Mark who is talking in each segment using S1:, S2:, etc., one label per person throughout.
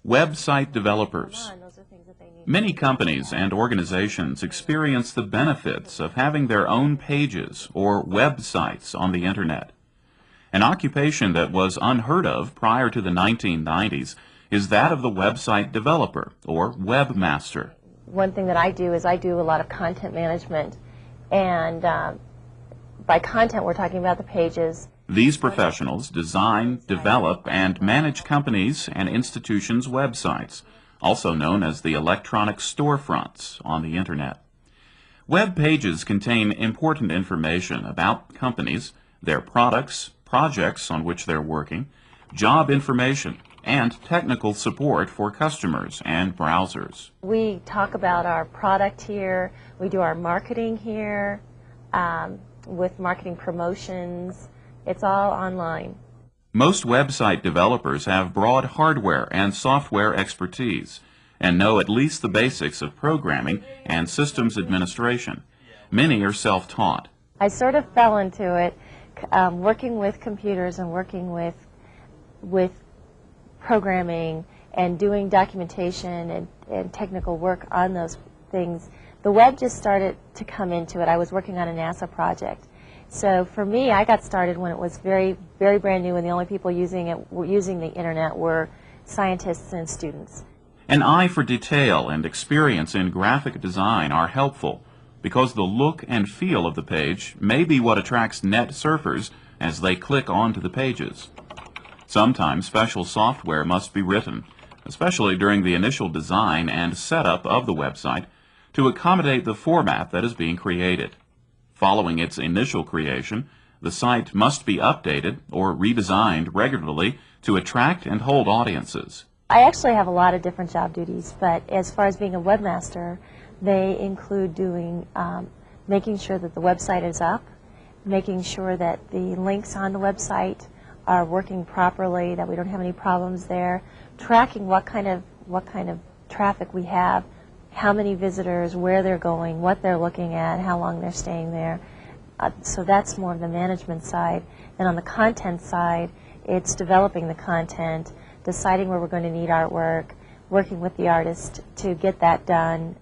S1: Website developers. Many companies and organizations experience the benefits of having their own pages or websites on the Internet. An occupation that was unheard of prior to the 1990s is that of the website developer or webmaster.
S2: One thing that I do is I do a lot of content management, and by content we're talking about the pages.
S1: These professionals design, develop, and manage companies' and institutions' websites, also known as the electronic storefronts on the Internet. Web pages contain important information about companies, their products, projects on which they're working, job information, and technical support for customers and browsers.
S2: We talk about our product here, we do our marketing here, with marketing promotions. It's all online.
S1: Most website developers have broad hardware and software expertise and know at least the basics of programming and systems administration. Many are self-taught.
S2: I sort of fell into it, working with computers and working with programming and doing documentation and technical work on those things. The web just started to come into it. I was working on a NASA project. So for me, I got started when it was very, very brand new, and the only people using the Internet were scientists and students.
S1: An eye for detail and experience in graphic design are helpful because the look and feel of the page may be what attracts net surfers as they click onto the pages. Sometimes special software must be written, especially during the initial design and setup of the website, to accommodate the format that is being created. Following its initial creation, the site must be updated or redesigned regularly to attract and hold audiences.
S2: I actually have a lot of different job duties, but as far as being a webmaster, they include doing, making sure that the website is up, making sure that the links on the website are working properly, that we don't have any problems there, tracking what kind of traffic we have, how many visitors, where they're going, what they're looking at, how long they're staying there. So that's more of the management side. And on the content side, it's developing the content, deciding where we're going to need artwork, working with the artist to get that done.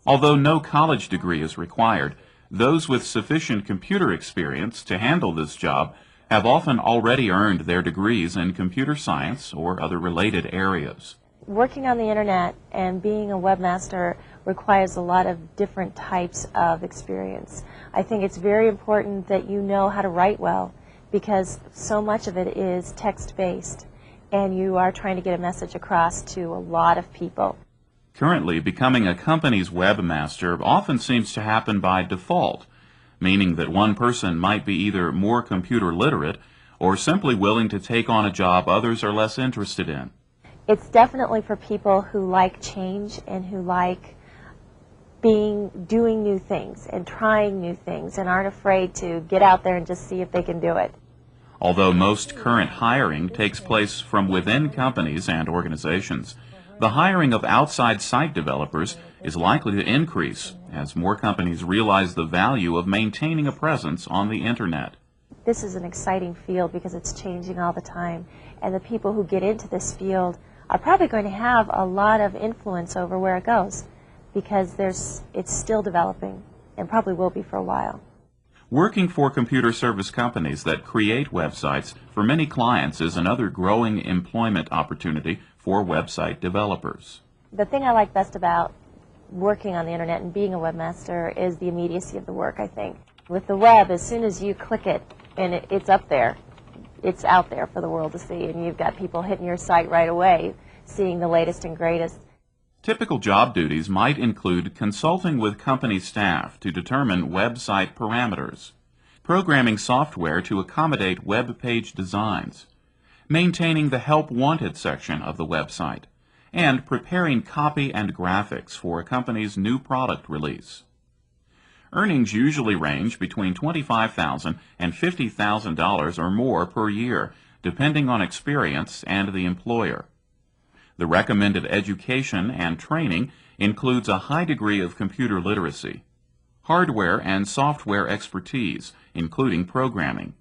S1: Although no college degree is required, those with sufficient computer experience to handle this job have often already earned their degrees in computer science or other related areas.
S2: Working on the Internet and being a webmaster requires a lot of different types of experience. I think it's very important that you know how to write well, because so much of it is text-based, and you are trying to get a message across to a lot of people.
S1: Currently, becoming a company's webmaster often seems to happen by default, meaning that one person might be either more computer literate or simply willing to take on a job others are less interested in.
S2: It's definitely for people who like change and who like doing new things and trying new things and aren't afraid to get out there and just see if they can do it.
S1: Although most current hiring takes place from within companies and organizations, the hiring of outside site developers is likely to increase as more companies realize the value of maintaining a presence on the Internet.
S2: This is an exciting field because it's changing all the time, and the people who get into this field are probably going to have a lot of influence over where it goes, because it's still developing and probably will be for a while.
S1: Working for computer service companies that create websites for many clients is another growing employment opportunity for website developers.
S2: The thing I like best about working on the Internet and being a webmaster is the immediacy of the work, I think. With the web, as soon as you click it and it's up there, it's out there for the world to see, and you've got people hitting your site right away, seeing the latest and greatest.
S1: Typical job duties might include consulting with company staff to determine website parameters, programming software to accommodate web page designs, maintaining the Help Wanted section of the website, and preparing copy and graphics for a company's new product release. Earnings usually range between $25,000 and $50,000 or more per year, depending on experience and the employer. The recommended education and training includes a high degree of computer literacy, hardware and software expertise, including programming,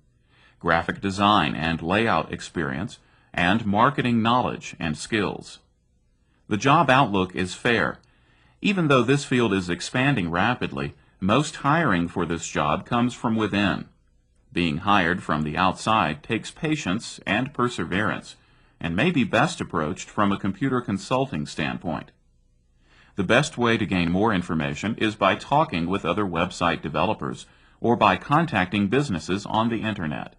S1: graphic design and layout experience, and marketing knowledge and skills. The job outlook is fair. Even though this field is expanding rapidly, most hiring for this job comes from within. Being hired from the outside takes patience and perseverance, and may be best approached from a computer consulting standpoint. The best way to gain more information is by talking with other website developers or by contacting businesses on the Internet.